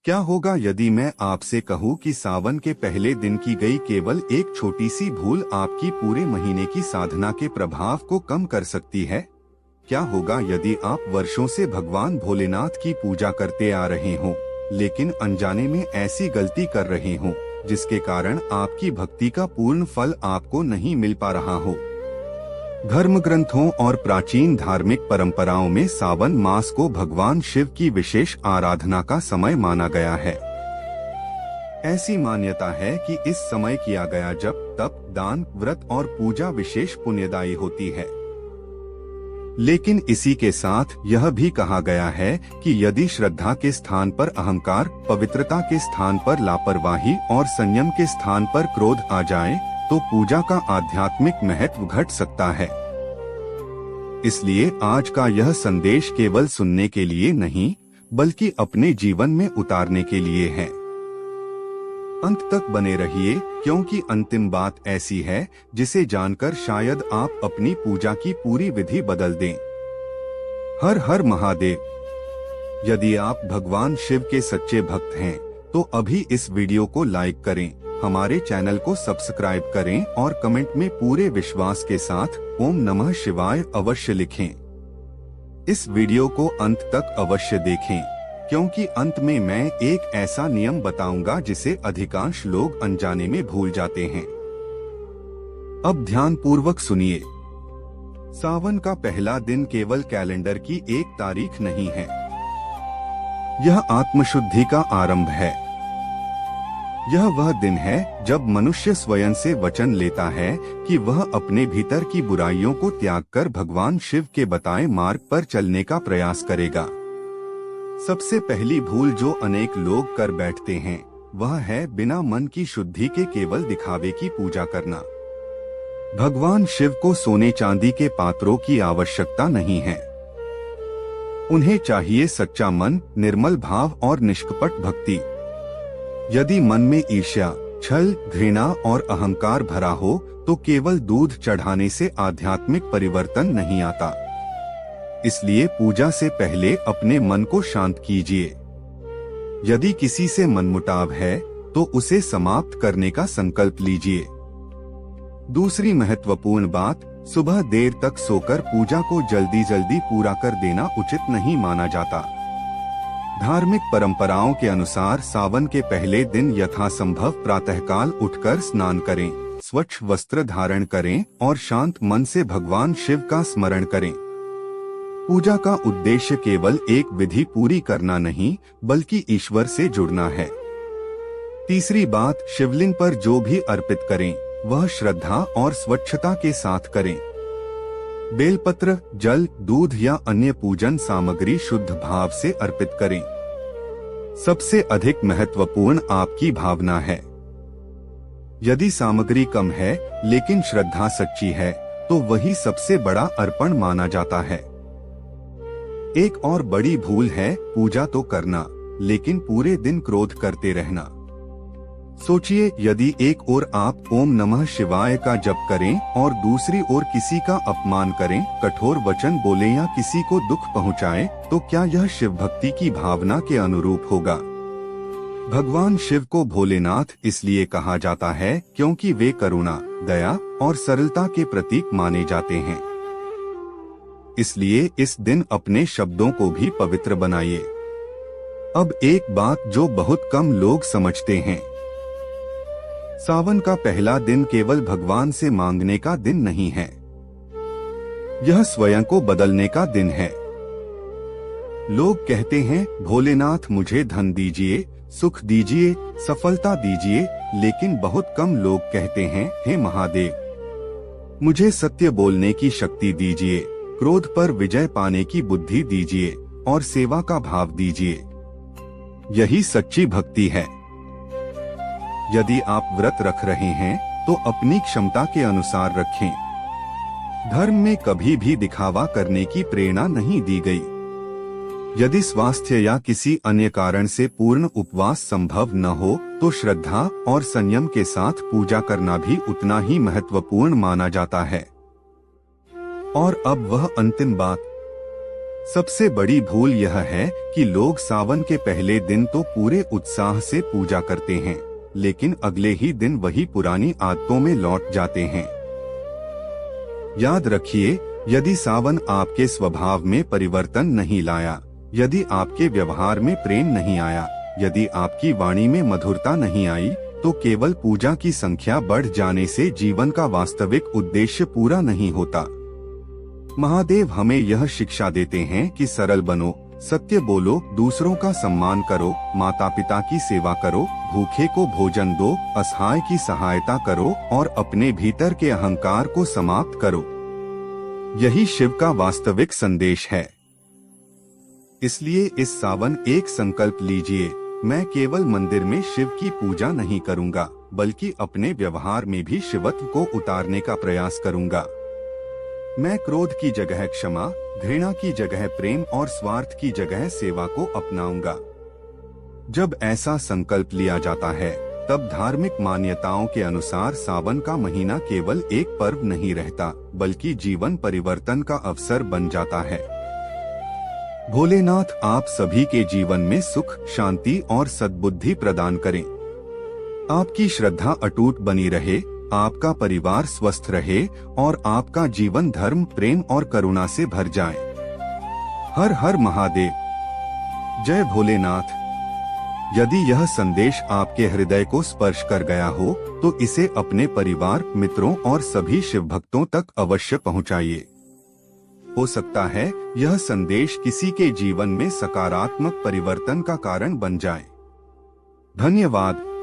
क्या होगा यदि मैं आपसे कहूँ कि सावन के पहले दिन की गई केवल एक छोटी सी भूल आपकी पूरे महीने की साधना के प्रभाव को कम कर सकती है? क्या होगा यदि आप वर्षों से भगवान भोलेनाथ की पूजा करते आ रहे हों, लेकिन अनजाने में ऐसी गलती कर रहे हों, जिसके कारण आपकी भक्ति का पूर्ण फल आपको नहीं मिल पा रहा हो? धर्म ग्रंथों और प्राचीन धार्मिक परंपराओं में सावन मास को भगवान शिव की विशेष आराधना का समय माना गया है। ऐसी मान्यता है कि इस समय किया गया जप, तप, दान, व्रत और पूजा विशेष पुण्यदायी होती है। लेकिन इसी के साथ यह भी कहा गया है कि यदि श्रद्धा के स्थान पर अहंकार, पवित्रता के स्थान पर लापरवाही और संयम के स्थान पर क्रोध आ जाए, तो पूजा का आध्यात्मिक महत्व घट सकता है। इसलिए आज का यह संदेश केवल सुनने के लिए नहीं, बल्कि अपने जीवन में उतारने के लिए है। अंत तक बने रहिए, क्योंकि अंतिम बात ऐसी है जिसे जानकर शायद आप अपनी पूजा की पूरी विधि बदल दें। हर हर महादेव। यदि आप भगवान शिव के सच्चे भक्त हैं, तो अभी इस वीडियो को लाइक करें, हमारे चैनल को सब्सक्राइब करें और कमेंट में पूरे विश्वास के साथ ओम नमः शिवाय अवश्य लिखें। इस वीडियो को अंत तक अवश्य देखें, क्योंकि अंत में मैं एक ऐसा नियम बताऊंगा जिसे अधिकांश लोग अनजाने में भूल जाते हैं। अब ध्यान पूर्वक सुनिए। सावन का पहला दिन केवल कैलेंडर की एक तारीख नहीं है, यह आत्मशुद्धि का आरंभ है। यह वह दिन है जब मनुष्य स्वयं से वचन लेता है कि वह अपने भीतर की बुराइयों को त्याग कर भगवान शिव के बताए मार्ग पर चलने का प्रयास करेगा। सबसे पहली भूल जो अनेक लोग कर बैठते हैं, वह है बिना मन की शुद्धि के केवल दिखावे की पूजा करना। भगवान शिव को सोने चांदी के पात्रों की आवश्यकता नहीं है। उन्हें चाहिए सच्चा मन, निर्मल भाव और निष्कपट भक्ति। यदि मन में ईर्ष्या, छल, घृणा और अहंकार भरा हो, तो केवल दूध चढ़ाने से आध्यात्मिक परिवर्तन नहीं आता। इसलिए पूजा से पहले अपने मन को शांत कीजिए। यदि किसी से मनमुटाव है, तो उसे समाप्त करने का संकल्प लीजिए। दूसरी महत्वपूर्ण बात, सुबह देर तक सोकर पूजा को जल्दी जल्दी पूरा कर देना उचित नहीं माना जाता। धार्मिक परंपराओं के अनुसार सावन के पहले दिन यथासंभव प्रातःकाल उठकर स्नान करें, स्वच्छ वस्त्र धारण करें और शांत मन से भगवान शिव का स्मरण करें। पूजा का उद्देश्य केवल एक विधि पूरी करना नहीं, बल्कि ईश्वर से जुड़ना है। तीसरी बात, शिवलिंग पर जो भी अर्पित करें, वह श्रद्धा और स्वच्छता के साथ करें। बेलपत्र, जल, दूध या अन्य पूजन सामग्री शुद्ध भाव से अर्पित करें। सबसे अधिक महत्वपूर्ण आपकी भावना है। यदि सामग्री कम है लेकिन श्रद्धा सच्ची है, तो वही सबसे बड़ा अर्पण माना जाता है। एक और बड़ी भूल है पूजा तो करना, लेकिन पूरे दिन क्रोध करते रहना। सोचिए, यदि एक ओर आप ओम नमः शिवाय का जप करें और दूसरी ओर किसी का अपमान करें, कठोर वचन बोले या किसी को दुख पहुंचाएं, तो क्या यह शिव भक्ति की भावना के अनुरूप होगा? भगवान शिव को भोलेनाथ इसलिए कहा जाता है क्योंकि वे करुणा, दया और सरलता के प्रतीक माने जाते हैं। इसलिए इस दिन अपने शब्दों को भी पवित्र बनाइए। अब एक बात जो बहुत कम लोग समझते हैं, सावन का पहला दिन केवल भगवान से मांगने का दिन नहीं है, यह स्वयं को बदलने का दिन है। लोग कहते हैं, भोलेनाथ मुझे धन दीजिए, सुख दीजिए, सफलता दीजिए, लेकिन बहुत कम लोग कहते हैं, हे महादेव, मुझे सत्य बोलने की शक्ति दीजिए, क्रोध पर विजय पाने की बुद्धि दीजिए और सेवा का भाव दीजिए। यही सच्ची भक्ति है। यदि आप व्रत रख रहे हैं, तो अपनी क्षमता के अनुसार रखें। धर्म में कभी भी दिखावा करने की प्रेरणा नहीं दी गई। यदि स्वास्थ्य या किसी अन्य कारण से पूर्ण उपवास संभव न हो, तो श्रद्धा और संयम के साथ पूजा करना भी उतना ही महत्वपूर्ण माना जाता है। और अब वह अंतिम बात, सबसे बड़ी भूल यह है कि लोग सावन के पहले दिन तो पूरे उत्साह से पूजा करते हैं, लेकिन अगले ही दिन वही पुरानी आदतों में लौट जाते हैं। याद रखिए, यदि सावन आपके स्वभाव में परिवर्तन नहीं लाया, यदि आपके व्यवहार में प्रेम नहीं आया, यदि आपकी वाणी में मधुरता नहीं आई, तो केवल पूजा की संख्या बढ़ जाने से जीवन का वास्तविक उद्देश्य पूरा नहीं होता। महादेव हमें यह शिक्षा देते हैं कि सरल बनो, सत्य बोलो, दूसरों का सम्मान करो, माता पिता की सेवा करो, भूखे को भोजन दो, असहाय की सहायता करो और अपने भीतर के अहंकार को समाप्त करो। यही शिव का वास्तविक संदेश है। इसलिए इस सावन एक संकल्प लीजिए, मैं केवल मंदिर में शिव की पूजा नहीं करूंगा, बल्कि अपने व्यवहार में भी शिवत्व को उतारने का प्रयास करूंगा। मैं क्रोध की जगह क्षमा, घृणा की जगह प्रेम और स्वार्थ की जगह सेवा को अपनाऊंगा। जब ऐसा संकल्प लिया जाता है, तब धार्मिक मान्यताओं के अनुसार सावन का महीना केवल एक पर्व नहीं रहता, बल्कि जीवन परिवर्तन का अवसर बन जाता है। भोलेनाथ आप सभी के जीवन में सुख, शांति और सद्बुद्धि प्रदान करें। आपकी श्रद्धा अटूट बनी रहे, आपका परिवार स्वस्थ रहे और आपका जीवन धर्म, प्रेम और करुणा से भर जाए। हर हर महादेव, जय भोलेनाथ। यदि यह संदेश आपके हृदय को स्पर्श कर गया हो, तो इसे अपने परिवार, मित्रों और सभी शिव भक्तों तक अवश्य पहुंचाइए। हो सकता है यह संदेश किसी के जीवन में सकारात्मक परिवर्तन का कारण बन जाए। धन्यवाद।